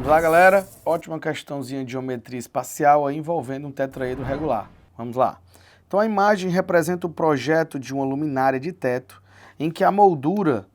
Vamos lá, galera. Ótima questãozinha de geometria espacial aí envolvendo um tetraedro regular. Vamos lá. Então a imagem representa o projeto de uma luminária de teto em que a moldura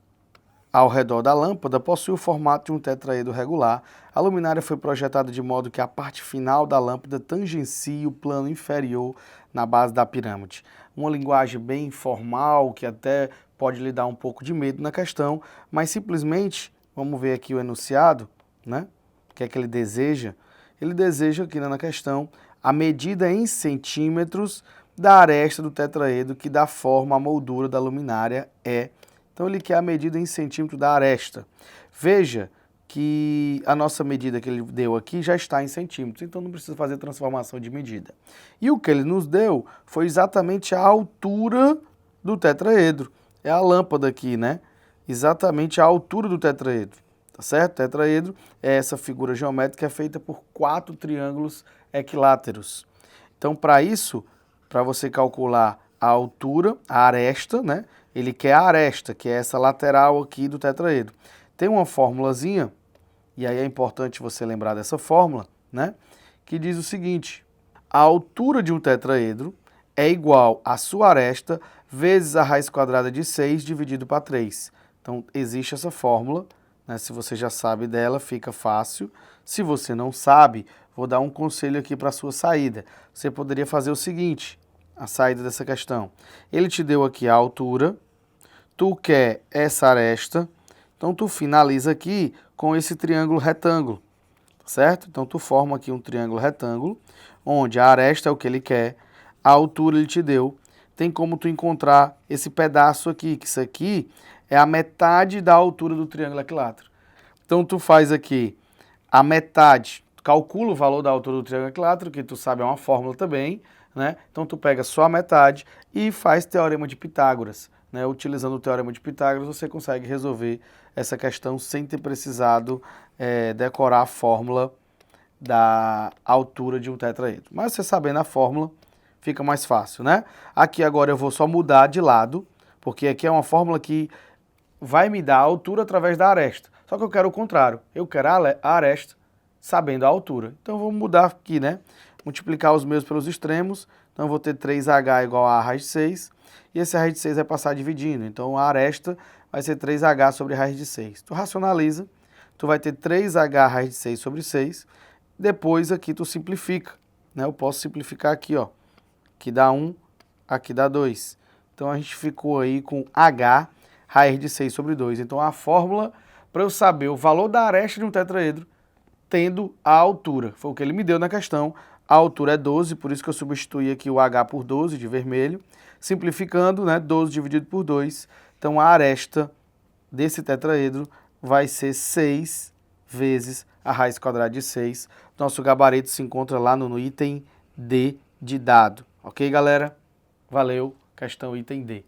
ao redor da lâmpada possui o formato de um tetraedro regular. A luminária foi projetada de modo que a parte final da lâmpada tangencie o plano inferior na base da pirâmide. Uma linguagem bem informal, que até pode lhe dar um pouco de medo na questão, mas simplesmente, vamos ver aqui o enunciado, né? O que é que ele deseja? Ele deseja aqui na questão a medida em centímetros da aresta do tetraedro que dá forma à moldura da luminária é. Então ele quer a medida em centímetro da aresta. Veja que a nossa medida que ele deu aqui já está em centímetros, então não precisa fazer transformação de medida. E o que ele nos deu foi exatamente a altura do tetraedro. É a lâmpada aqui, né? Exatamente a altura do tetraedro, tá certo? Tetraedro é essa figura geométrica que é feita por 4 triângulos equiláteros. Então, para isso, para você calcular a altura, a aresta, né? Ele quer a aresta, que é essa lateral aqui do tetraedro. Tem uma formulazinha, e aí é importante você lembrar dessa fórmula, né? Que diz o seguinte: a altura de um tetraedro é igual a sua aresta vezes a raiz quadrada de 6 dividido para 3. Então, existe essa fórmula, né? Se você já sabe dela, fica fácil. Se você não sabe, vou dar um conselho aqui para a sua saída. Você poderia fazer o seguinte: a saída dessa questão. Ele te deu aqui a altura, tu quer essa aresta, então tu finaliza aqui com esse triângulo retângulo, certo? Então tu forma aqui um triângulo retângulo, onde a aresta é o que ele quer, a altura ele te deu, tem como tu encontrar esse pedaço aqui, que isso aqui é a metade da altura do triângulo equilátero. Então tu faz aqui a metade, calcula o valor da altura do triângulo equilátero, que tu sabe é uma fórmula também, né? Então tu pega só a metade e faz teorema de Pitágoras, né? Utilizando o teorema de Pitágoras você consegue resolver essa questão sem ter precisado decorar a fórmula da altura de um tetraedro. Mas você sabendo a fórmula fica mais fácil, né? Aqui agora eu vou só mudar de lado, porque aqui é uma fórmula que vai me dar a altura através da aresta. Só que eu quero o contrário, eu quero a aresta sabendo a altura. Então vamos mudar aqui, né? Multiplicar os meus pelos extremos, então eu vou ter 3h igual a raiz de 6, e esse raiz de 6 vai passar dividindo, então a aresta vai ser 3h sobre raiz de 6. Tu racionaliza, tu vai ter 3h raiz de 6 sobre 6, depois aqui tu simplifica, né? Eu posso simplificar aqui, ó, aqui dá 1, aqui dá 2. Então a gente ficou aí com h raiz de 6 sobre 2. Então a fórmula para eu saber o valor da aresta de um tetraedro tendo a altura, foi o que ele me deu na questão. A altura é 12, por isso que eu substituí aqui o h por 12 de vermelho. Simplificando, né, 12 dividido por 2. Então a aresta desse tetraedro vai ser 6 vezes a raiz quadrada de 6. Nosso gabarito se encontra lá no item D de dado. Ok, galera? Valeu, questão item D.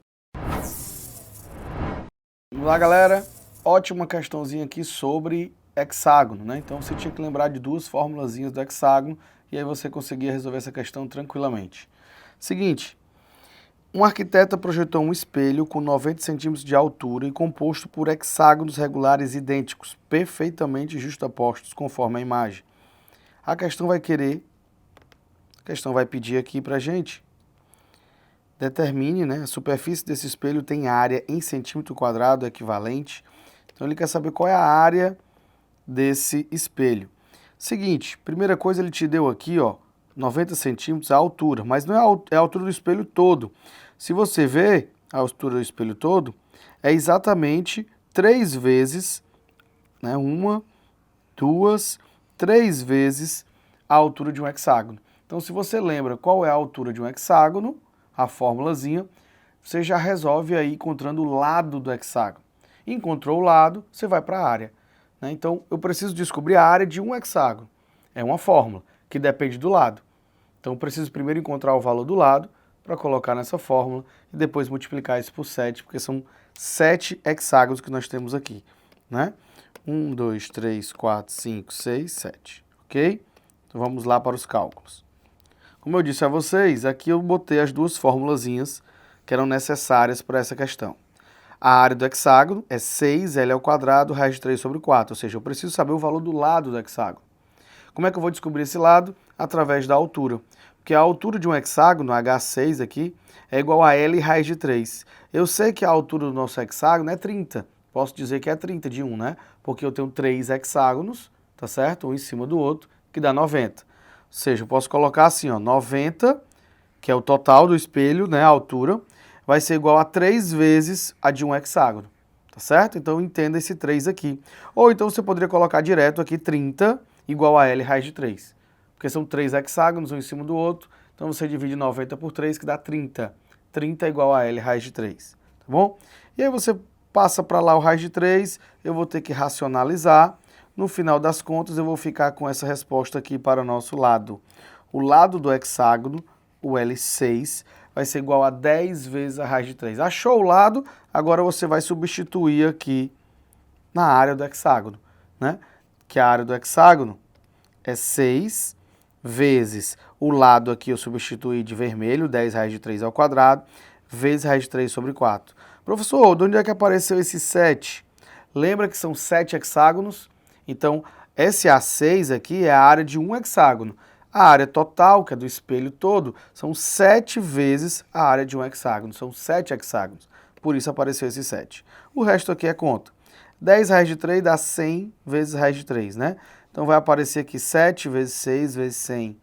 Vamos lá, galera. Ótima questãozinha aqui sobre hexágono, né? Então você tinha que lembrar de 2 formulazinhas do hexágono e aí você conseguia resolver essa questão tranquilamente. Seguinte, um arquiteto projetou um espelho com 90 centímetros de altura e composto por hexágonos regulares idênticos, perfeitamente justapostos conforme a imagem. A questão vai pedir aqui pra gente, determine, né, a superfície desse espelho tem área em centímetro quadrado equivalente. Então ele quer saber qual é a área desse espelho. Seguinte, primeira coisa ele te deu aqui, ó, 90 centímetros a altura, mas não é a altura do espelho todo. Se você ver a altura do espelho todo, é exatamente 3 vezes, né, 1, 2, 3 vezes a altura de um hexágono. Então se você lembra qual é a altura de um hexágono, a formulazinha, você já resolve aí encontrando o lado do hexágono. Encontrou o lado, você vai para a área. Né? Então, eu preciso descobrir a área de um hexágono. É uma fórmula que depende do lado. Então, eu preciso primeiro encontrar o valor do lado para colocar nessa fórmula e depois multiplicar isso por 7, porque são 7 hexágonos que nós temos aqui. Né? 1, 2, 3, 4, 5, 6, 7. Ok? Então, vamos lá para os cálculos. Como eu disse a vocês, aqui eu botei as 2 formulazinhas que eram necessárias para essa questão. A área do hexágono é 6L², raiz de 3 sobre 4, ou seja, eu preciso saber o valor do lado do hexágono. Como é que eu vou descobrir esse lado? Através da altura. Porque a altura de um hexágono, H6 aqui, é igual a L raiz de 3. Eu sei que a altura do nosso hexágono é 30. Posso dizer que é 30 de um, né? Porque eu tenho 3 hexágonos, tá certo? Um em cima do outro, que dá 90. Ou seja, eu posso colocar assim, ó, 90, que é o total do espelho, né, a altura, vai ser igual a 3 vezes a de um hexágono, tá certo? Então entenda esse 3 aqui. Ou então você poderia colocar direto aqui 30 igual a L raiz de 3. Porque são 3 hexágonos, um em cima do outro, então você divide 90 por 3, que dá 30. 30 igual a L raiz de 3, tá bom? E aí você passa para lá o raiz de 3, eu vou ter que racionalizar. No final das contas, eu vou ficar com essa resposta aqui para o nosso lado. O lado do hexágono, o L6, vai ser igual a 10 vezes a raiz de 3. Achou o lado, agora você vai substituir aqui na área do hexágono, né? Que a área do hexágono é 6 vezes o lado aqui eu substituí de vermelho, 10 raiz de 3², vezes raiz de 3 sobre 4. Professor, de onde é que apareceu esse 7? Lembra que são 7 hexágonos? Então, esse A6 aqui é a área de um hexágono. A área total, que é do espelho todo, são 7 vezes a área de um hexágono. São 7 hexágonos. Por isso apareceu esse 7. O resto aqui é conta. 10 raiz de 3 dá 100 vezes raiz de 3, né? Então vai aparecer aqui 7 vezes 6 vezes 100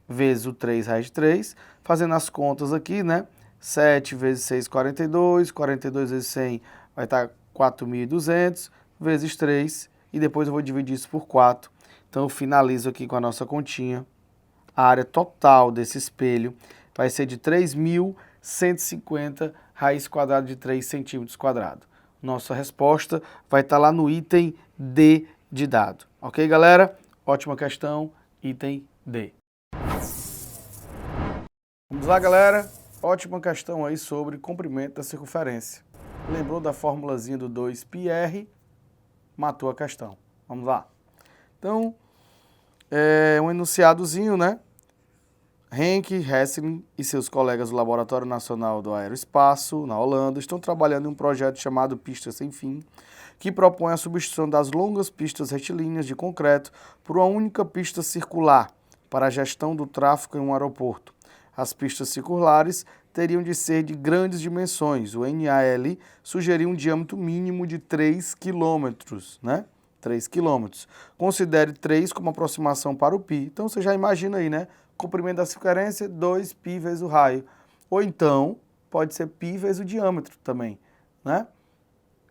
vezes o 3 raiz de 3. Fazendo as contas aqui, né? 7 vezes 6, 42. 42 vezes 100 vai estar 4.200 vezes 3. E depois eu vou dividir isso por 4. Então eu finalizo aqui com a nossa continha. A área total desse espelho vai ser de 3.150 raiz quadrada de 3 centímetros quadrados. Nossa resposta vai estar lá no item D de dado. Ok, galera? Ótima questão, item D. Vamos lá, galera? Ótima questão aí sobre comprimento da circunferência. Lembrou da formulazinha do 2πr? Matou a questão. Vamos lá. Então, é um enunciadozinho, né? Henk Hesselink e seus colegas do Laboratório Nacional do Aeroespaço, na Holanda, estão trabalhando em um projeto chamado Pista Sem Fim, que propõe a substituição das longas pistas retilíneas de concreto por uma única pista circular para a gestão do tráfego em um aeroporto. As pistas circulares teriam de ser de grandes dimensões. O NAL sugeriu um diâmetro mínimo de 3 km, né? 3 km. Considere 3 como aproximação para o π. Então você já imagina aí, né? Comprimento da circunferência, 2π vezes o raio. Ou então, pode ser π vezes o diâmetro também, né?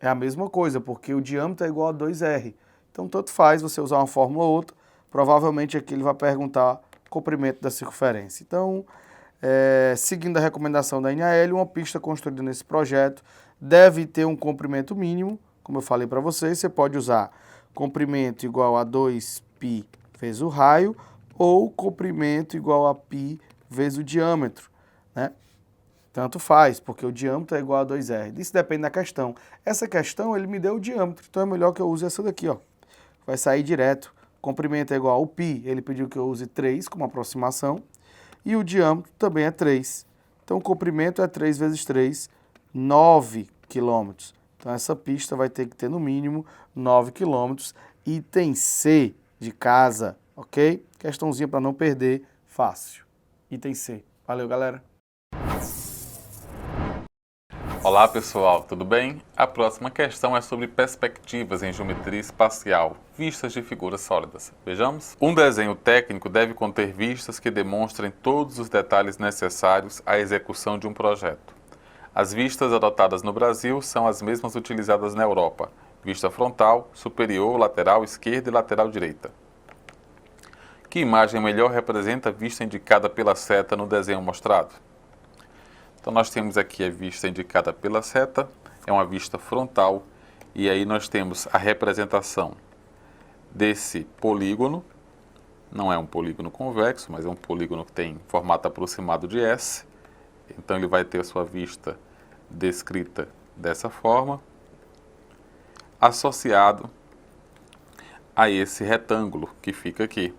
É a mesma coisa, porque o diâmetro é igual a 2r. Então, tanto faz você usar uma fórmula ou outra. Provavelmente aqui ele vai perguntar comprimento da circunferência. Então, seguindo a recomendação da NAL, uma pista construída nesse projeto deve ter um comprimento mínimo. Como eu falei para vocês, você pode usar comprimento igual a 2π vezes o raio, ou comprimento igual a π vezes o diâmetro, né? Tanto faz, porque o diâmetro é igual a 2r. Isso depende da questão. Essa questão, ele me deu o diâmetro, então é melhor que eu use essa daqui, ó. Vai sair direto. Comprimento é igual ao π, ele pediu que eu use 3 como aproximação, e o diâmetro também é 3. Então o comprimento é 3 vezes 3, 9 km. Então essa pista vai ter que ter no mínimo 9 km. Item C de casa, ok? Questãozinha para não perder, fácil. Item C. Valeu, galera. Olá pessoal, tudo bem? A próxima questão é sobre perspectivas em geometria espacial, vistas de figuras sólidas. Vejamos? Um desenho técnico deve conter vistas que demonstrem todos os detalhes necessários à execução de um projeto. As vistas adotadas no Brasil são as mesmas utilizadas na Europa: vista frontal, superior, lateral esquerda e lateral direita. Que imagem melhor representa a vista indicada pela seta no desenho mostrado? Então nós temos aqui a vista indicada pela seta, é uma vista frontal, e aí nós temos a representação desse polígono. Não é um polígono convexo, mas é um polígono que tem formato aproximado de S. Então ele vai ter a sua vista descrita dessa forma, associado a esse retângulo que fica aqui.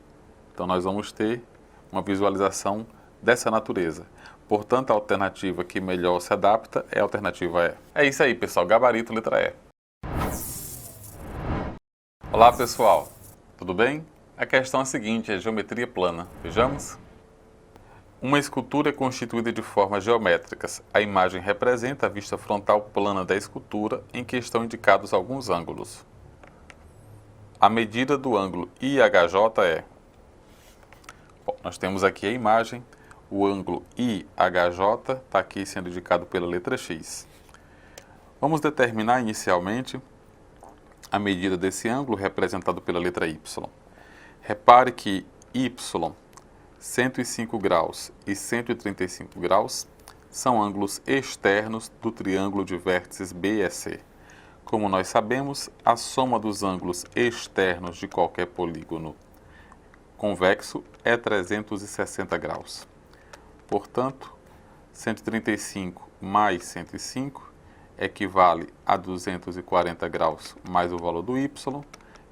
Então nós vamos ter uma visualização dessa natureza. Portanto, a alternativa que melhor se adapta é a alternativa E. É isso aí, pessoal. Gabarito, letra E. Olá, pessoal. Tudo bem? A questão é a seguinte, é geometria plana. Vejamos? Uma escultura é constituída de formas geométricas. A imagem representa a vista frontal plana da escultura, em que estão indicados alguns ângulos. A medida do ângulo IHJ é... Bom, nós temos aqui a imagem. O ângulo IHJ está aqui sendo indicado pela letra X. Vamos determinar inicialmente a medida desse ângulo representado pela letra Y. Repare que Y, 105 graus e 135 graus, são ângulos externos do triângulo de vértices BEC. Como nós sabemos, a soma dos ângulos externos de qualquer polígono convexo é 360 graus. Portanto, 135 mais 105 equivale a 240 graus mais o valor do y,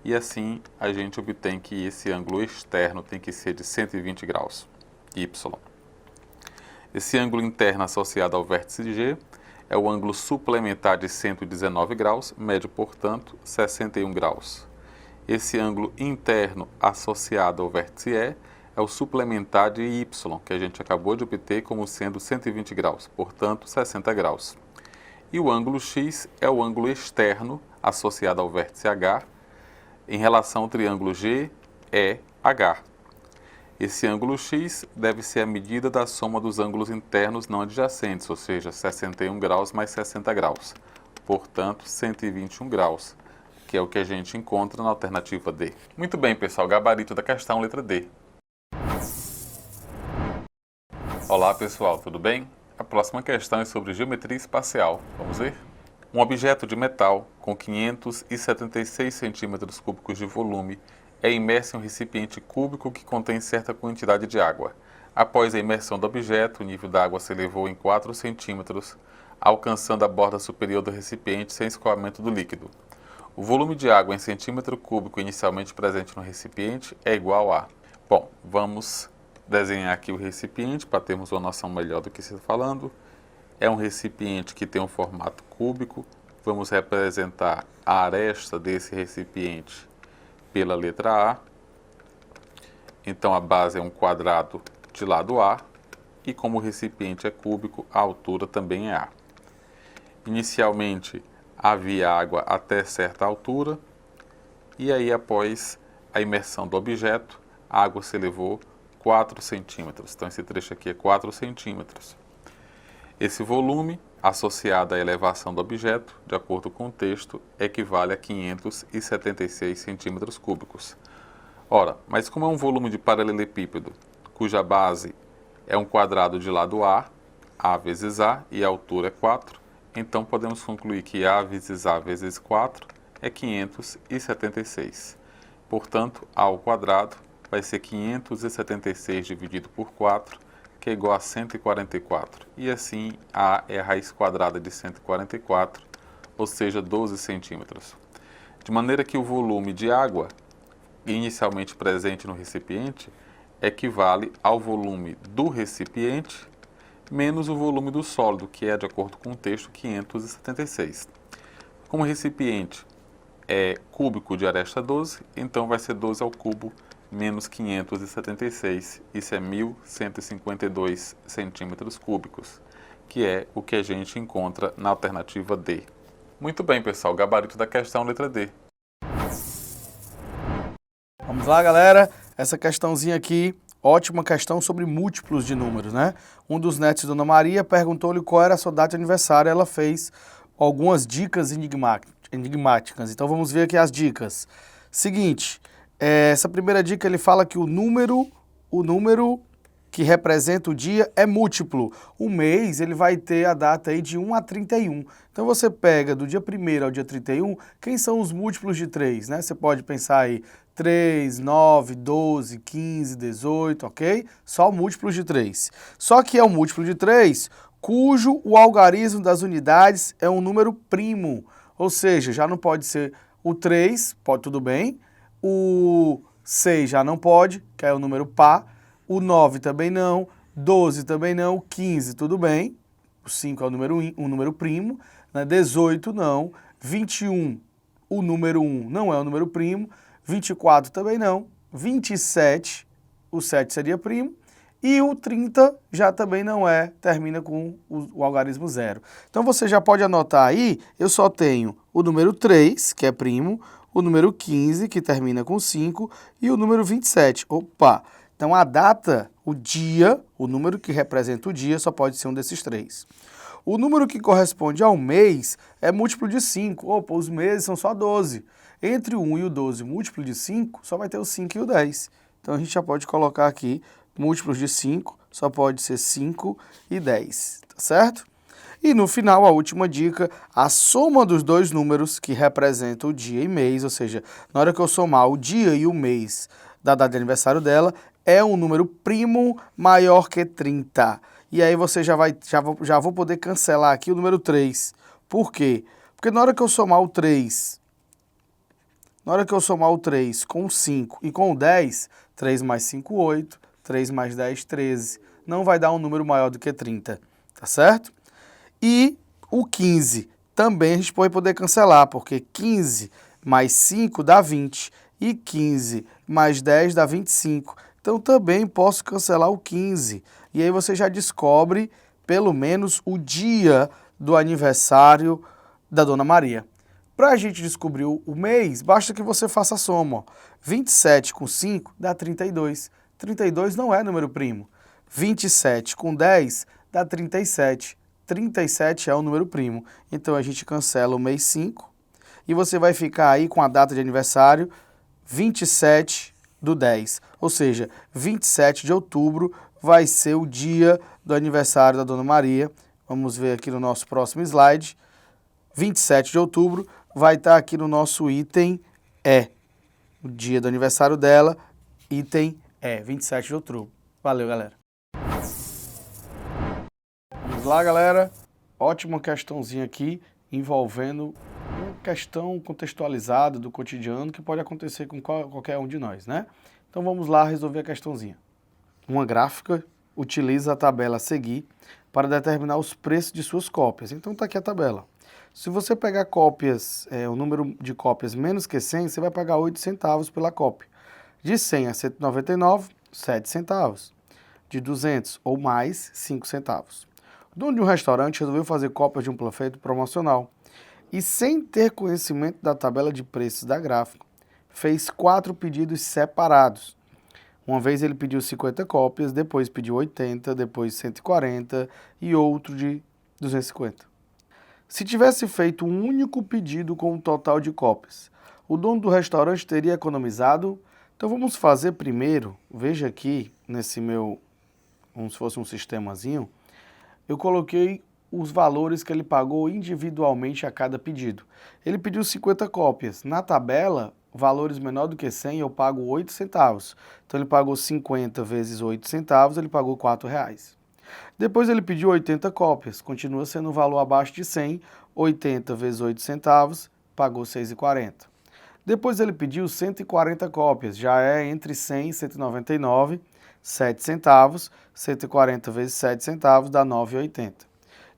e assim a gente obtém que esse ângulo externo tem que ser de 120 graus, y. Esse ângulo interno associado ao vértice G é o ângulo suplementar de 119 graus, mede, portanto, 61 graus. Esse ângulo interno associado ao vértice E é o suplementar de y, que a gente acabou de obter como sendo 120 graus, portanto 60 graus. E o ângulo X é o ângulo externo associado ao vértice H em relação ao triângulo GEH. Esse ângulo X deve ser a medida da soma dos ângulos internos não adjacentes, ou seja, 61 graus mais 60 graus, portanto 121 graus, que é o que a gente encontra na alternativa D. Muito bem, pessoal, gabarito da questão, letra D. Olá, pessoal, tudo bem? A próxima questão é sobre geometria espacial. Vamos ver? Um objeto de metal com 576 centímetros cúbicos de volume é imerso em um recipiente cúbico que contém certa quantidade de água. Após a imersão do objeto, o nível da água se elevou em 4 centímetros, alcançando a borda superior do recipiente sem escoamento do líquido. O volume de água em centímetro cúbico inicialmente presente no recipiente é igual a... Bom, vamos desenhar aqui o recipiente para termos uma noção melhor do que se está falando. É um recipiente que tem um formato cúbico. Vamos representar a aresta desse recipiente pela letra A. Então a base é um quadrado de lado A e como o recipiente é cúbico, a altura também é A. Inicialmente havia água até certa altura e aí após a imersão do objeto, a água se elevou 4 centímetros. Então esse trecho aqui é 4 centímetros. Esse volume, associado à elevação do objeto, de acordo com o texto, equivale a 576 centímetros cúbicos. Ora, mas como é um volume de paralelepípedo, cuja base é um quadrado de lado A vezes A, e a altura é 4, então podemos concluir que A vezes A vezes 4 é 576. Portanto, A ao quadrado vai ser 576 dividido por 4, que é igual a 144. E assim, A é a raiz quadrada de 144, ou seja, 12 centímetros. De maneira que o volume de água, inicialmente presente no recipiente, equivale ao volume do recipiente menos o volume do sólido, que é, de acordo com o texto, 576. Como o recipiente é cúbico de aresta 12, então vai ser 12 ao cubo menos 576, isso é 1.152 centímetros cúbicos, que é o que a gente encontra na alternativa D. Muito bem, pessoal, gabarito da questão, letra D. Vamos lá, galera, essa questãozinha aqui, ótima questão sobre múltiplos de números, né? Um dos netos de Dona Maria perguntou-lhe qual era a sua data de aniversário, ela fez algumas dicas enigmáticas, então vamos ver aqui as dicas. Seguinte... Essa primeira dica, ele fala que o número que representa o dia é múltiplo. O mês, ele vai ter a data aí de 1 a 31. Então você pega do dia 1º ao dia 31, quem são os múltiplos de 3, né? Você pode pensar aí 3, 9, 12, 15, 18, ok? Só múltiplos de 3. Só que é um múltiplo de 3 cujo o algarismo das unidades é um número primo. Ou seja, já não pode ser o 3, pode tudo bem. O 6 já não pode, que é o número par. O 9 também não. 12 também não, 15 tudo bem, o 5 é um número primo, né? 18 não, 21 o número 1 não é um número primo, 24 também não, 27 o 7 seria primo, e o 30 já também não é, termina com o algarismo 0. Então você já pode anotar aí, eu só tenho o número 3, que é primo, o número 15, que termina com 5, e o número 27. Opa! Então a data, o dia, o número que representa o dia, só pode ser um desses três. O número que corresponde ao mês é múltiplo de 5. Opa, os meses são só 12. Entre o 1 e o 12, múltiplo de 5, só vai ter o 5 e o 10. Então a gente já pode colocar aqui múltiplos de 5, só pode ser 5 e 10, tá certo? E no final, a última dica, a soma dos dois números que representam o dia e mês, ou seja, na hora que eu somar o dia e o mês da data de aniversário dela, é um número primo maior que 30. E aí você já vou poder cancelar aqui o número 3. Por quê? Porque na hora que eu somar o 3, com o 5 e com o 10, 3 mais 5, 8, 3 mais 10, 13. Não vai dar um número maior do que 30, tá certo? E o 15 também a gente pode poder cancelar, porque 15 mais 5 dá 20 e 15 mais 10 dá 25. Então também posso cancelar o 15. E aí você já descobre pelo menos o dia do aniversário da Dona Maria. Para a gente descobrir o mês, basta que você faça a soma. Ó. 27 com 5 dá 32. 32 não é número primo. 27 com 10 dá 37. 37 é um número primo. Então a gente cancela o mês 5 e você vai ficar aí com a data de aniversário 27 do 10. Ou seja, 27 de outubro vai ser o dia do aniversário da Dona Maria. Vamos ver aqui no nosso próximo slide. 27 de outubro vai estar aqui no nosso item E. O dia do aniversário dela, item E, 27 de outubro. Valeu, galera. Vamos lá, galera. Ótima questãozinha aqui envolvendo uma questão contextualizada do cotidiano que pode acontecer com qualquer um de nós, né? Então vamos lá resolver a questãozinha. Uma gráfica utiliza a tabela a seguir para determinar os preços de suas cópias. Então tá aqui a tabela. Se você pegar cópias, o número de cópias menos que 100, você vai pagar 8 centavos pela cópia. De 100 a 199, 7 centavos. De 200 ou mais, 5 centavos. O dono de um restaurante resolveu fazer cópias de um panfleto promocional e, sem ter conhecimento da tabela de preços da gráfica, fez 4 pedidos separados. Uma vez ele pediu 50 cópias, depois pediu 80, depois 140 e outro de 250. Se tivesse feito um único pedido com um total de cópias, o dono do restaurante teria economizado? Então vamos fazer primeiro, veja aqui nesse meu, como se fosse um sistemazinho, eu coloquei os valores que ele pagou individualmente a cada pedido. Ele pediu 50 cópias. Na tabela, valores menor do que 100, eu pago 8 centavos. Então ele pagou 50 vezes 8 centavos, ele pagou R$4. Depois ele pediu 80 cópias. Continua sendo um valor abaixo de 100, 80 vezes 8 centavos, pagou R$6,40. Depois ele pediu 140 cópias, já é entre 100 e 199, 7 centavos, 140 vezes 7 centavos dá 9,80.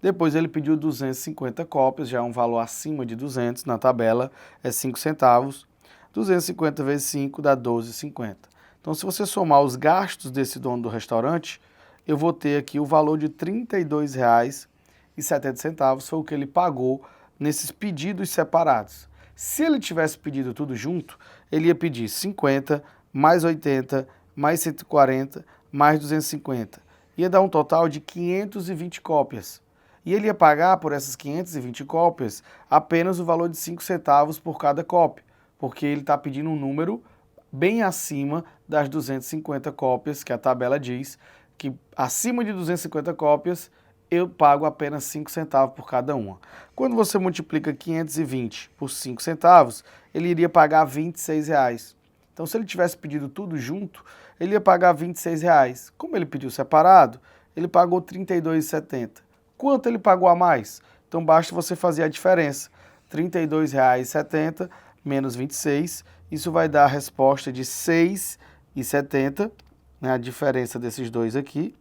Depois ele pediu 250 cópias, já é um valor acima de 200, na tabela é 5 centavos, 250 vezes 5 dá 12,50. Então se você somar os gastos desse dono do restaurante, eu vou ter aqui o valor de R$ 32,70, foi o que ele pagou nesses pedidos separados. Se ele tivesse pedido tudo junto, ele ia pedir 50, mais 80, mais 140, mais 250. Ia dar um total de 520 cópias. E ele ia pagar por essas 520 cópias apenas o valor de 5 centavos por cada cópia, porque ele está pedindo um número bem acima das 250 cópias, que a tabela diz que acima de 250 cópias eu pago apenas 5 centavos por cada uma. Quando você multiplica 520 por 5 centavos, ele iria pagar R$26. Então, se ele tivesse pedido tudo junto, ele ia pagar R$26. Como ele pediu separado, ele pagou R$ 32,70. Quanto ele pagou a mais? Então, basta você fazer a diferença. R$ 32,70 menos 26, isso vai dar a resposta de R$ 6,70, né, a diferença desses dois aqui.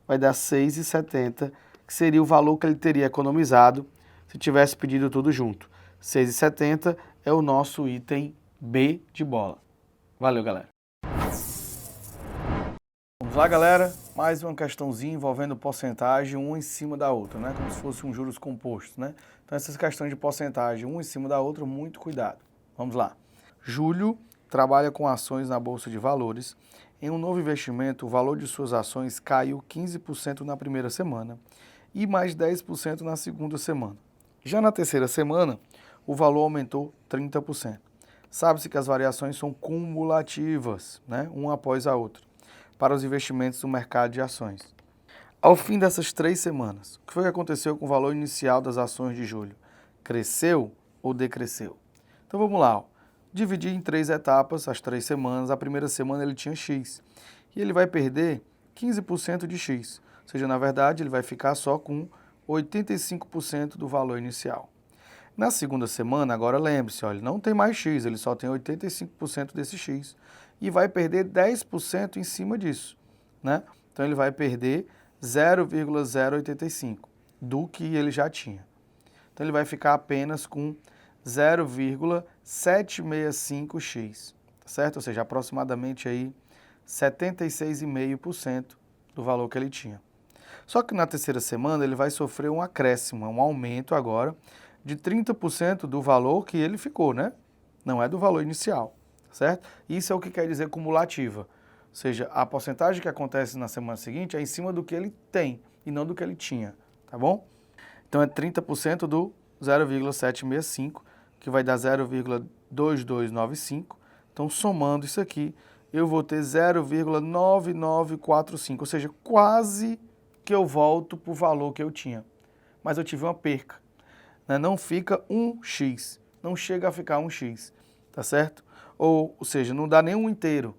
vai dar 6,70, que seria o valor que ele teria economizado se tivesse pedido tudo junto. 6,70 é o nosso item B de bola. Valeu, galera. Vamos lá, galera. Mais uma questãozinha envolvendo porcentagem, uma em cima da outra, né? Como se fosse um juros compostos, né? Então, essas questões de porcentagem, uma em cima da outra, muito cuidado. Vamos lá. Júlio trabalha com ações na Bolsa de Valores. Em um novo investimento, o valor de suas ações caiu 15% na primeira semana e mais 10% na segunda semana. Já na terceira semana, o valor aumentou 30%. Sabe-se que as variações são cumulativas, né? Uma após a outra, para os investimentos no mercado de ações. Ao fim dessas 3 semanas, o que foi que aconteceu com o valor inicial das ações de julho? Cresceu ou decresceu? Então vamos lá. Dividir em 3 etapas, as 3 semanas. A primeira semana ele tinha X e ele vai perder 15% de X. Ou seja, na verdade, ele vai ficar só com 85% do valor inicial. Na segunda semana, agora lembre-se, ele não tem mais X, ele só tem 85% desse X. E vai perder 10% em cima disso, né? Então, ele vai perder 0,085 do que ele já tinha. Então, ele vai ficar apenas com 0,765x, tá certo? Ou seja, aproximadamente aí 76,5% do valor que ele tinha. Só que na terceira semana ele vai sofrer um acréscimo, um aumento agora de 30% do valor que ele ficou, né? Não é do valor inicial, certo? Isso é o que quer dizer cumulativa. Ou seja, a porcentagem que acontece na semana seguinte é em cima do que ele tem e não do que ele tinha, tá bom? Então é 30% do 0,765, que vai dar 0,2295. Então, somando isso aqui, eu vou ter 0,9945, ou seja, quase que eu volto para o valor que eu tinha. Mas eu tive uma perca, né? Não fica 1x, não chega a ficar 1x, tá certo? Ou seja, não dá nem um inteiro,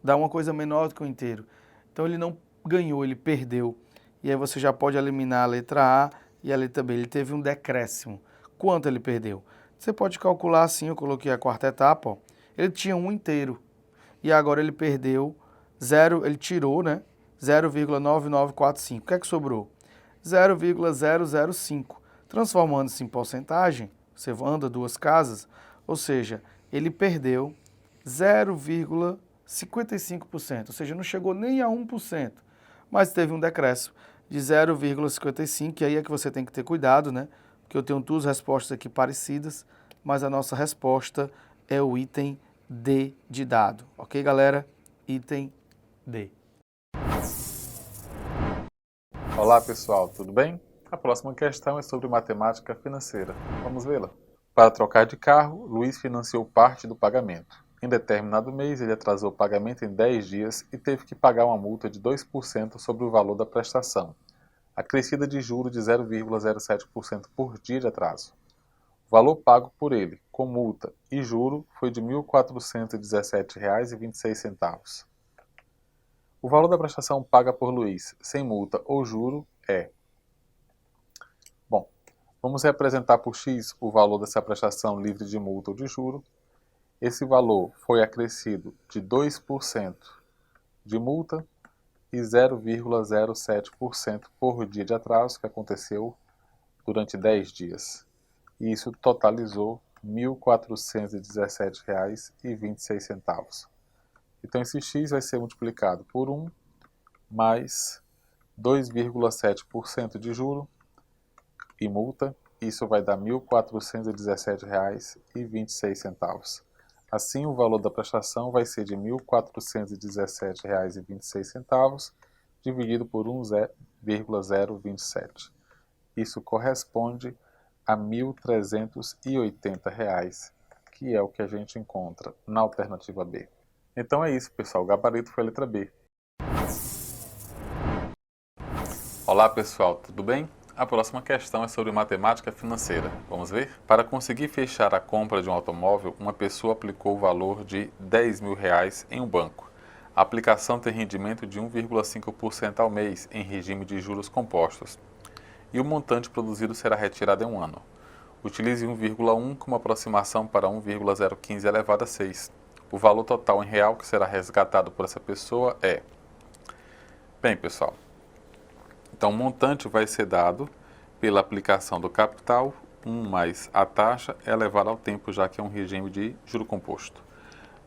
dá uma coisa menor do que um inteiro. Então, ele não ganhou, ele perdeu. E aí você já pode eliminar a letra A e a letra B. Ele teve um decréscimo. Quanto ele perdeu? Você pode calcular assim, eu coloquei a quarta etapa, ó. Ele tinha um inteiro e agora ele perdeu ele tirou, né, 0,9945. O que é que sobrou? 0,005. Transformando-se em porcentagem, você anda 2 casas, ou seja, ele perdeu 0,55%, ou seja, não chegou nem a 1%, mas teve um decréscimo de 0,55, e aí é que você tem que ter cuidado, né? Porque eu tenho 2 respostas aqui parecidas, mas a nossa resposta é o item D de dado. Ok, galera? Item D. Olá pessoal, tudo bem? A próxima questão é sobre matemática financeira. Vamos vê-la. Para trocar de carro, Luiz financiou parte do pagamento. Em determinado mês, ele atrasou o pagamento em 10 dias e teve que pagar uma multa de 2% sobre o valor da prestação, acrescida de juros de 0,07% por dia de atraso. O valor pago por ele, com multa e juro, foi de R$ 1.417,26. O valor da prestação paga por Luiz, sem multa ou juro, é... Bom, vamos representar por X o valor dessa prestação livre de multa ou de juro. Esse valor foi acrescido de 2% de multa e 0,07% por dia de atraso, que aconteceu durante 10 dias. E isso totalizou R$ 1.417,26. Então, esse X vai ser multiplicado por 1 mais 2,7% de juro e multa. Isso vai dar R$ 1.417,26. Assim, o valor da prestação vai ser de R$ 1.417,26 dividido por 1,027. Isso corresponde a R$ 1.380, que é o que a gente encontra na alternativa B. Então é isso, pessoal. O gabarito foi a letra B. Olá, pessoal. Tudo bem? A próxima questão é sobre matemática financeira. Vamos ver? Para conseguir fechar a compra de um automóvel, uma pessoa aplicou o valor de R$ 10.000 em um banco. A aplicação tem rendimento de 1,5% ao mês em regime de juros compostos. E o montante produzido será retirado em um ano. Utilize 1,1 como aproximação para 1,015 elevado a 6. O valor total em real que será resgatado por essa pessoa é... Bem, pessoal, Então, o montante vai ser dado pela aplicação do capital, 1 mais a taxa elevada ao tempo, já que é um regime de juro composto.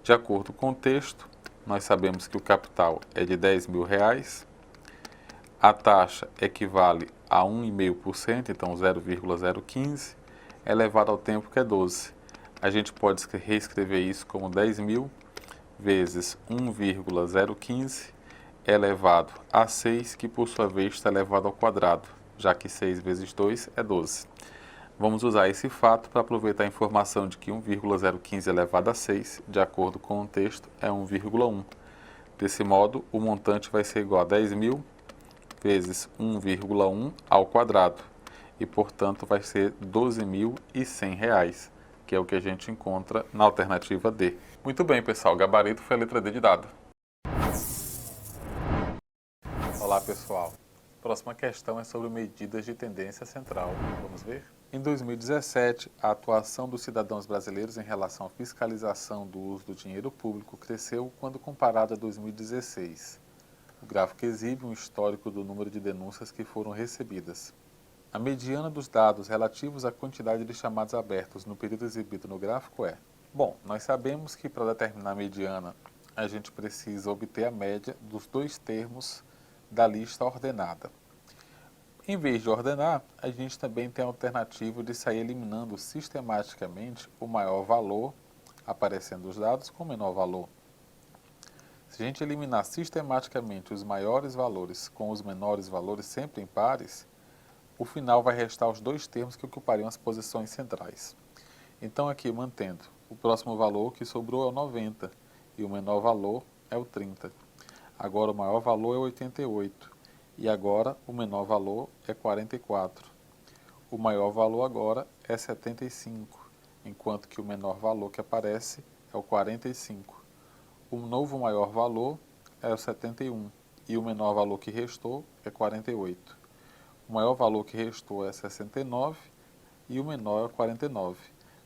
De acordo com o texto, nós sabemos que o capital é de R$10.000, a taxa equivale a 1,5%, então 0,015, elevado ao tempo, que é 12. A gente pode reescrever isso como 10.000 vezes 1,015 elevado a 6, que por sua vez está elevado ao quadrado, já que 6 vezes 2 é 12. Vamos usar esse fato para aproveitar a informação de que 1,015 elevado a 6, de acordo com o texto, é 1,1. Desse modo, o montante vai ser igual a 10.000 vezes 1,1 ao quadrado, e, portanto, vai ser R$12.100, que é o que a gente encontra na alternativa D. Muito bem, pessoal, gabarito foi a letra D de dado. Olá, pessoal. Próxima questão é sobre medidas de tendência central. Vamos ver? Em 2017, a atuação dos cidadãos brasileiros em relação à fiscalização do uso do dinheiro público cresceu quando comparado a 2016. O gráfico exibe um histórico do número de denúncias que foram recebidas. A mediana dos dados relativos à quantidade de chamados abertos no período exibido no gráfico é... Bom, nós sabemos que para determinar a mediana, a gente precisa obter a média dos dois termos da lista ordenada. Em vez de ordenar, a gente também tem a alternativa de sair eliminando sistematicamente o maior valor, aparecendo os dados com o menor valor. Se a gente eliminar sistematicamente os maiores valores com os menores valores sempre em pares, o final vai restar os dois termos que ocupariam as posições centrais. Então aqui, mantendo, o próximo valor que sobrou é o 90 e o menor valor é o 30. Agora o maior valor é 88 e agora o menor valor é 44. O maior valor agora é 75, enquanto que o menor valor que aparece é o 45. O novo maior valor é o 71 e o menor valor que restou é 48. O maior valor que restou é 69 e o menor é 49.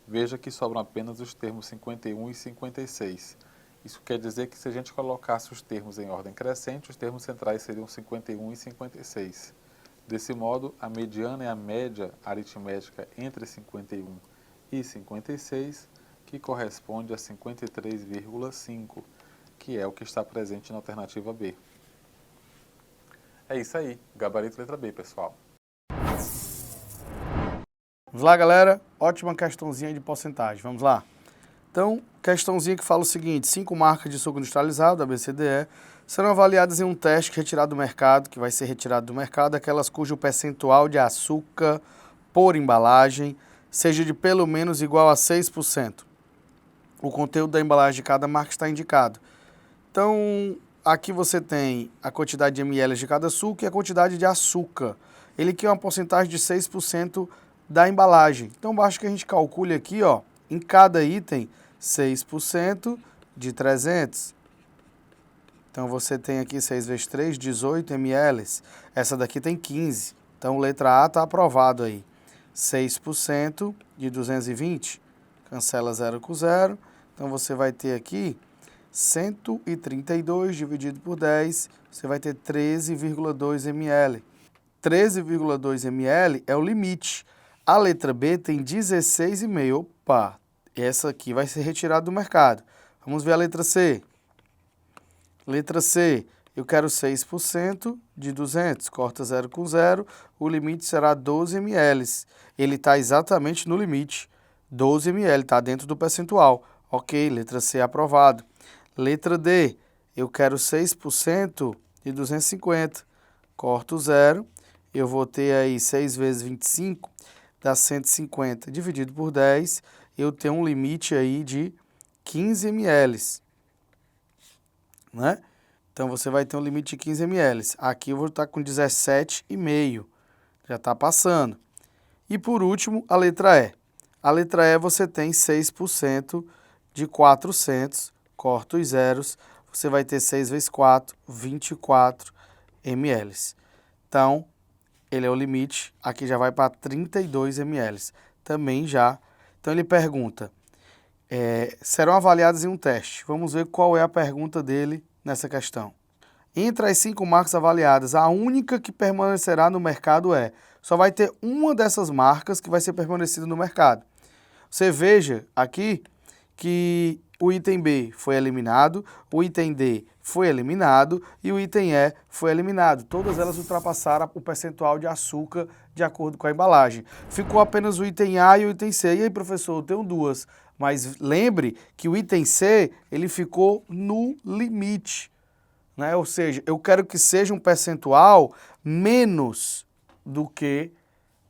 Veja que sobram apenas os termos 51 e 56. Isso quer dizer que se a gente colocasse os termos em ordem crescente, os termos centrais seriam 51 e 56. Desse modo, a mediana é a média aritmética entre 51 e 56, que corresponde a 53,5, que é o que está presente na alternativa B. É isso aí, gabarito letra B, pessoal. Vamos lá, galera. Ótima questãozinha de porcentagem. Vamos lá. Então, questãozinha que fala o seguinte: 5 marcas de suco industrializado, ABCDE, serão avaliadas em um teste retirado do mercado, que vai ser retirado do mercado, aquelas cujo percentual de açúcar por embalagem seja de pelo menos igual a 6%. O conteúdo da embalagem de cada marca está indicado. Então, aqui você tem a quantidade de ml de cada suco e a quantidade de açúcar. Ele quer uma porcentagem de 6% da embalagem. Então, basta que a gente calcule aqui, ó, em cada item, 6% de 300. Então, você tem aqui 6 vezes 3, 18 ml. Essa daqui tem 15. Então, letra A está aprovado aí. 6% de 220. Cancela 0 com 0. Então, você vai ter aqui 132 dividido por 10. Você vai ter 13,2 ml. 13,2 ml é o limite. A letra B tem 16,5. Opa, essa aqui vai ser retirada do mercado. Vamos ver a letra C. Letra C, eu quero 6% de 200. Corta 0 com 0. O limite será 12 ml. Ele está exatamente no limite. 12 ml, está dentro do percentual. Ok, letra C aprovado. Letra D, eu quero 6% de 250. Corto 0. Eu vou ter aí 6 vezes 25. Dá 150 dividido por 10, eu tenho um limite aí de 15 ml, né? Então, você vai ter um limite de 15 ml. Aqui eu vou estar com 17,5, já está passando. E, por último, a letra E. A letra E você tem 6% de 400, corta os zeros, você vai ter 6 vezes 4, 24 ml. Então, ele é o limite, aqui já vai para 32 ml, também já. Então ele pergunta, serão avaliadas em um teste. Vamos ver qual é a pergunta dele nessa questão. Entre as 5 marcas avaliadas, a única que permanecerá no mercado só vai ter uma dessas marcas que vai ser permanecida no mercado. Você veja aqui que o item B foi eliminado, o item D foi eliminado e o item E foi eliminado. Todas elas ultrapassaram o percentual de açúcar de acordo com a embalagem. Ficou apenas o item A e o item C. E aí, professor, eu tenho duas. Mas lembre que o item C, ele ficou no limite, né? Ou seja, eu quero que seja um percentual menos do que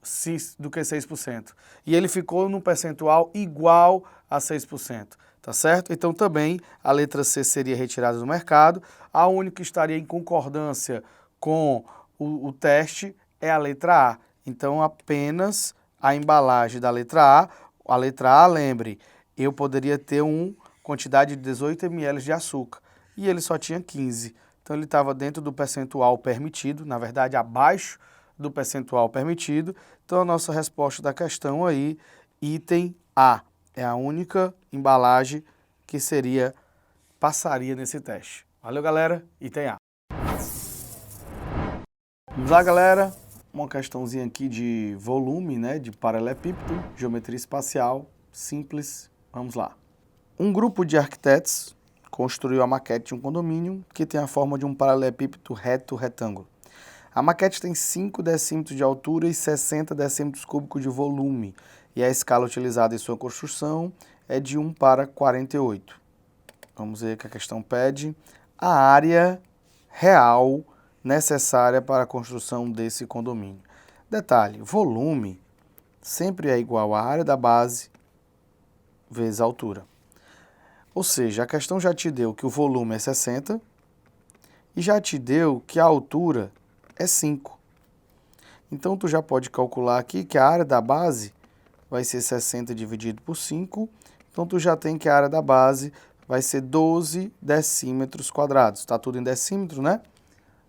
6%. E ele ficou num percentual igual a 6%, tá certo? Então também a letra C seria retirada do mercado. A única que estaria em concordância com o teste é a letra A. Então apenas a embalagem da letra A. A letra A, lembre, eu poderia ter uma quantidade de 18 ml de açúcar e ele só tinha 15. Então ele estava dentro do percentual permitido, na verdade abaixo do percentual permitido. Então a nossa resposta da questão aí, item A, é a única embalagem que passaria nesse teste. Valeu, galera, item A. Vamos lá, galera, uma questãozinha aqui de volume, né, de paralelepípedo, geometria espacial, simples, vamos lá. Um grupo de arquitetos construiu a maquete de um condomínio que tem a forma de um paralelepípedo retângulo. A maquete tem 5 decímetros de altura e 60 decímetros cúbicos de volume, e a escala utilizada em sua construção é de 1:48. Vamos ver o que a questão pede. A área real necessária para a construção desse condomínio. Detalhe, volume sempre é igual à área da base vezes a altura. Ou seja, a questão já te deu que o volume é 60 e já te deu que a altura é 5. Então, tu já pode calcular aqui que a área da base vai ser 60 dividido por 5. Então, tu já tem que a área da base vai ser 12 decímetros quadrados. Está tudo em decímetro, né?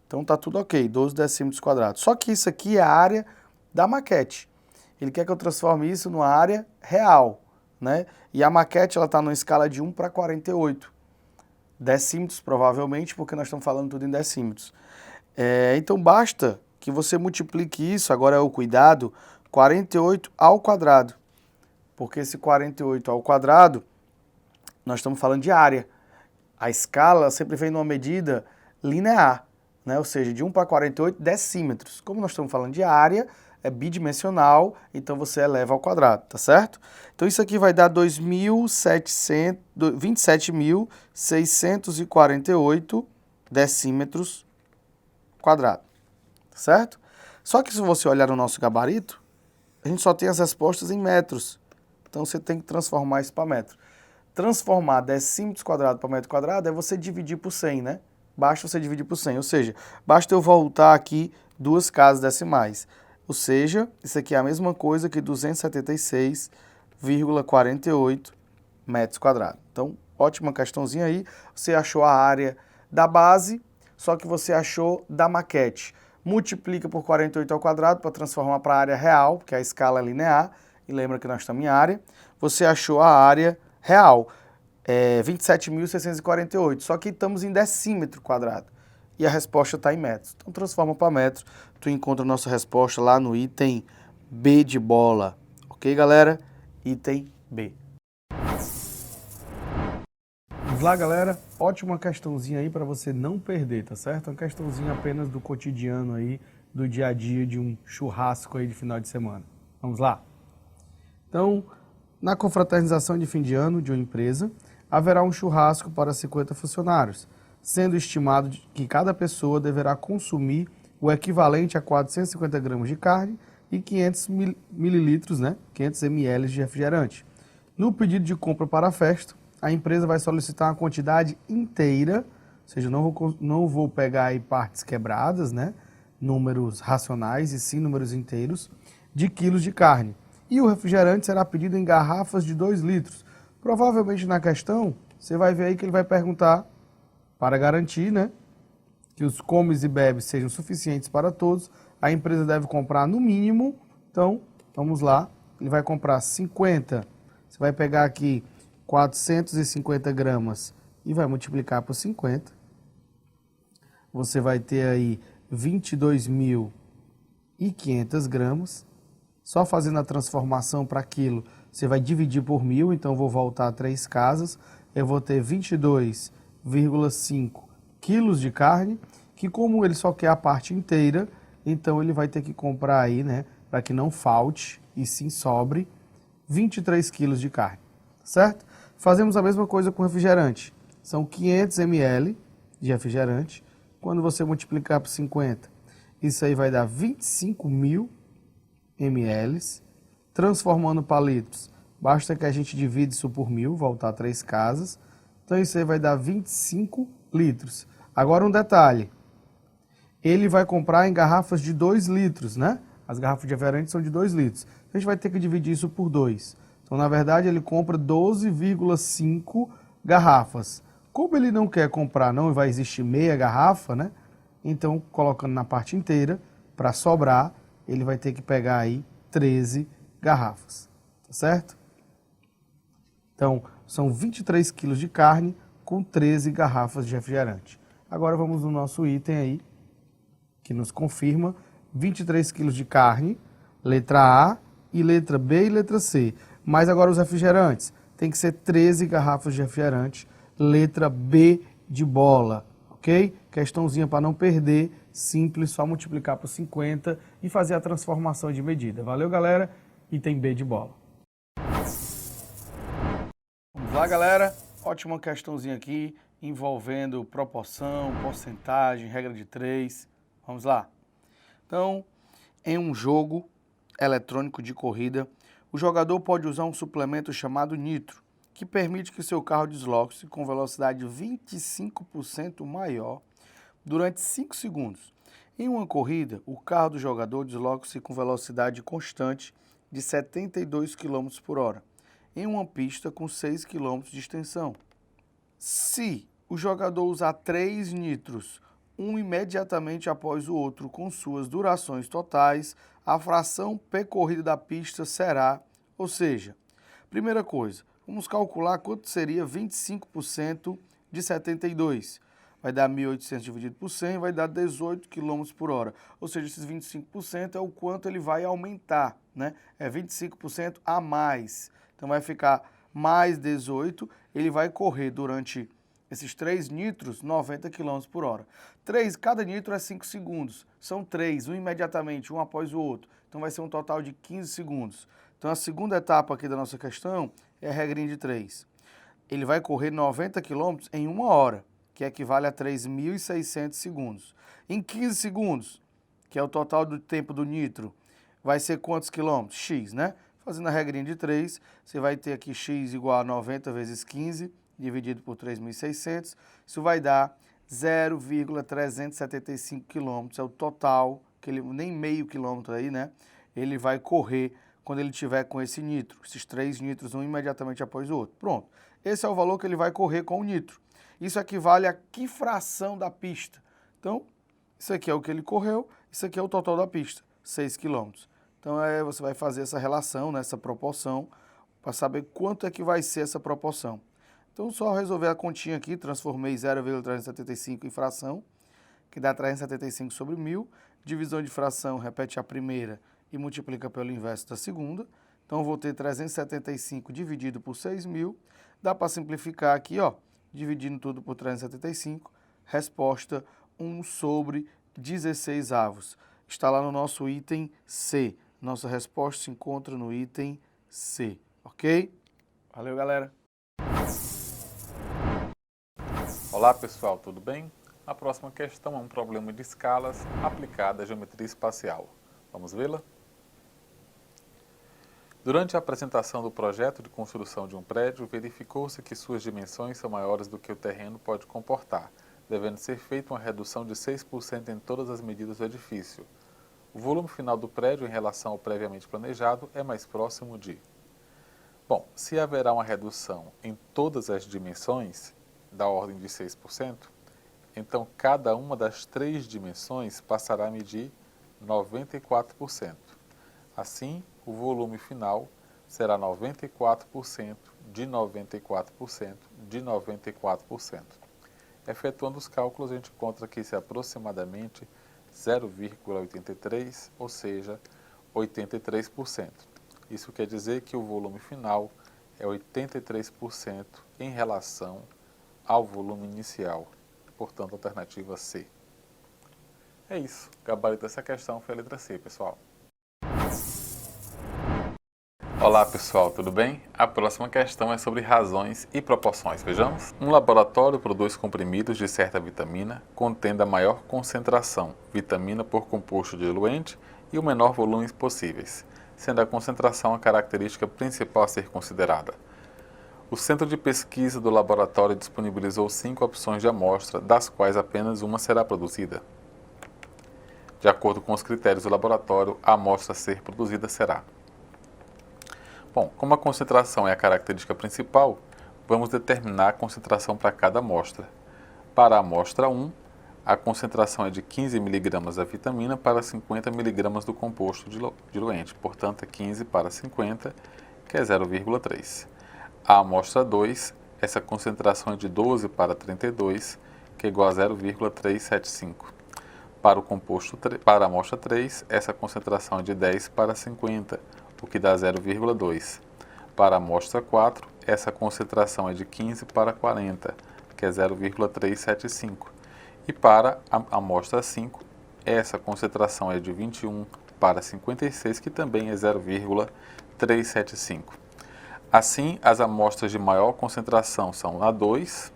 Então, tá tudo ok, 12 decímetros quadrados. Só que isso aqui é a área da maquete. Ele quer que eu transforme isso numa área real, né? E a maquete, ela está numa escala de 1:48. Decímetros, provavelmente, porque nós estamos falando tudo em decímetros. Então, basta que você multiplique isso, agora é o cuidado, 48 ao quadrado. Porque esse 48 ao quadrado, nós estamos falando de área. A escala sempre vem numa medida linear, né? Ou seja, de 1:48 decímetros. Como nós estamos falando de área, é bidimensional, então você eleva ao quadrado, tá certo? Então isso aqui vai dar 27.648 decímetros quadrados, certo? Só que se você olhar no nosso gabarito, a gente só tem as respostas em metros. Então você tem que transformar isso para metro. Transformar decímetros quadrados para metro quadrado é você dividir por 100, né? Basta você dividir por 100, ou seja, basta eu voltar aqui 2 casas decimais. Ou seja, isso aqui é a mesma coisa que 276,48 metros quadrados. Então, ótima questãozinha aí. Você achou a área da base, só que você achou da maquete. Multiplica por 48 ao quadrado para transformar para a área real, porque a escala é linear. E lembra que nós estamos em área. Você achou a área real, 27.648. Só que estamos em decímetro quadrado. E a resposta está em metros. Então, transforma para metros. Tu encontra a nossa resposta lá no item B de bola. Ok, galera? Item B. Vamos lá, galera. Ótima questãozinha aí para você não perder, tá certo? Uma questãozinha apenas do cotidiano aí, do dia a dia de um churrasco aí de final de semana. Vamos lá? Então, na confraternização de fim de ano de uma empresa, haverá um churrasco para 50 funcionários, sendo estimado que cada pessoa deverá consumir o equivalente a 450 gramas de carne e 500 mililitros, né, 500 ml de refrigerante. No pedido de compra para a festa, a empresa vai solicitar uma quantidade inteira, ou seja, não vou pegar aí partes quebradas, né, números racionais e sim números inteiros, de quilos de carne. E o refrigerante será pedido em garrafas de 2 litros. Provavelmente na questão, você vai ver aí que ele vai perguntar, para garantir, né, que os comes e bebes sejam suficientes para todos, a empresa deve comprar no mínimo. Então, vamos lá, ele vai comprar 50, você vai pegar aqui 450 gramas e vai multiplicar por 50. você vai ter aí 22.500 gramas. Só fazendo a transformação para quilo, você vai dividir por 1.000, então eu vou voltar a 3 casas. Eu vou ter 22,5 quilos de carne, que como ele só quer a parte inteira, então ele vai ter que comprar aí, né, para que não falte e sim sobre 23 quilos de carne, certo? Fazemos a mesma coisa com refrigerante. São 500 ml de refrigerante. Quando você multiplicar por 50, isso aí vai dar 25.000 ml. Transformando para litros, basta que a gente divide isso por 1.000, voltar 3 casas. Então isso aí vai dar 25 litros. Agora um detalhe, ele vai comprar em garrafas de 2 litros, né? As garrafas de refrigerante são de 2 litros. A gente vai ter que dividir isso por 2. Então, na verdade, ele compra 12,5 garrafas. Como ele não quer comprar, não vai existir meia garrafa, né? Então, colocando na parte inteira, para sobrar, ele vai ter que pegar aí 13 garrafas, tá certo? Então, são 23 quilos de carne com 13 garrafas de refrigerante. Agora vamos no nosso item aí, que nos confirma 23 quilos de carne, letra A e letra B e letra C. Mas agora os refrigerantes, tem que ser 13 garrafas de refrigerante, letra B de bola, ok? Questãozinha para não perder, simples, só multiplicar por 50 e fazer a transformação de medida. Valeu, galera? Item B de bola. Vamos lá, galera? Ótima questãozinha aqui, envolvendo proporção, porcentagem, regra de 3. Vamos lá. Então, em um jogo eletrônico de corrida, o jogador pode usar um suplemento chamado nitro, que permite que seu carro desloque-se com velocidade 25% maior durante 5 segundos. Em uma corrida, o carro do jogador desloca-se com velocidade constante de 72 km por hora, em uma pista com 6 km de extensão. Se o jogador usar 3 nitros, um imediatamente após o outro com suas durações totais, a fração percorrida da pista será, ou seja, primeira coisa, vamos calcular quanto seria 25% de 72. Vai dar 1.800 dividido por 100, vai dar 18 km por hora. Ou seja, esses 25% é o quanto ele vai aumentar, né? É 25% a mais. Então vai ficar mais 18, ele vai correr durante esses 3 nitros 90 km por hora. Cada nitro é 5 segundos. São 3, um imediatamente, um após o outro. Então vai ser um total de 15 segundos. Então a segunda etapa aqui da nossa questão é a regrinha de 3. Ele vai correr 90 km em 1 hora, que equivale a 3.600 segundos. Em 15 segundos, que é o total do tempo do nitro, vai ser quantos quilômetros? X, né? Fazendo a regrinha de 3, você vai ter aqui x igual a 90 vezes 15, dividido por 3.600. Isso vai dar 0,375 quilômetros, é o total, que ele, nem meio quilômetro aí, né? Ele vai correr quando ele tiver com esse nitro, esses 3 nitros, um imediatamente após o outro. Pronto, esse é o valor que ele vai correr com o nitro. Isso equivale a que fração da pista? Então, isso aqui é o que ele correu, isso aqui é o total da pista, 6 km. Então, você vai fazer essa relação, né, essa proporção, para saber quanto é que vai ser essa proporção. Então, só resolver a continha aqui, transformei 0,375 em fração, que dá 375 sobre 1.000. Divisão de fração, repete a primeira e multiplica pelo inverso da segunda. Então, eu vou ter 375 dividido por 6.000. Dá para simplificar aqui, ó, dividindo tudo por 375. Resposta 1 sobre 16 avos. Está lá no nosso item C. Nossa resposta se encontra no item C, ok? Valeu, galera! Olá pessoal, tudo bem? A próxima questão é um problema de escalas aplicada à geometria espacial. Vamos vê-la? Durante a apresentação do projeto de construção de um prédio, verificou-se que suas dimensões são maiores do que o terreno pode comportar, devendo ser feita uma redução de 6% em todas as medidas do edifício. O volume final do prédio em relação ao previamente planejado é mais próximo de... Bom, se haverá uma redução em todas as dimensões, da ordem de 6%, então cada uma das 3 dimensões passará a medir 94%. Assim, o volume final será 94% de 94% de 94%. Efetuando os cálculos, a gente encontra que isso é aproximadamente 0,83, ou seja, 83%. Isso quer dizer que o volume final é 83% em relação ao volume inicial, portanto, alternativa C. É isso, o gabarito dessa questão foi a letra C, pessoal. Olá pessoal, tudo bem? A próxima questão é sobre razões e proporções. Vejamos. Um laboratório produz comprimidos de certa vitamina contendo a maior concentração, vitamina por composto diluente e o menor volume possíveis, sendo a concentração a característica principal a ser considerada. O centro de pesquisa do laboratório disponibilizou 5 opções de amostra, das quais apenas uma será produzida. De acordo com os critérios do laboratório, a amostra a ser produzida será: bom, como a concentração é a característica principal, vamos determinar a concentração para cada amostra. Para a amostra 1, a concentração é de 15 mg da vitamina para 50 mg do composto diluente, portanto é 15 para 50, que é 0,3. A amostra 2, essa concentração é de 12 para 32, que é igual a 0,375. Para a amostra 3, essa concentração é de 10 para 50, o que dá 0,2. Para a amostra 4, essa concentração é de 15 para 40, que é 0,375. E para a amostra 5, essa concentração é de 21 para 56, que também é 0,375. Assim, as amostras de maior concentração são a 2,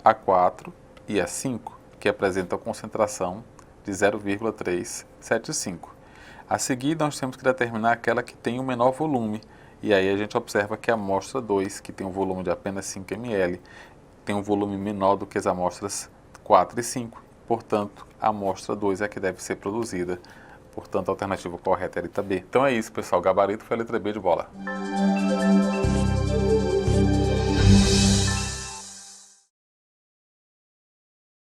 a 4 e a 5, que apresentam a concentração de 0,375. A seguir, nós temos que determinar aquela que tem o menor volume, e aí a gente observa que a amostra 2, que tem um volume de apenas 5 ml, tem um volume menor do que as amostras 4 e 5, portanto, a amostra 2 é a que deve ser produzida. Portanto, a alternativa correta é a letra B. Então é isso, pessoal. O gabarito foi a letra B de bola.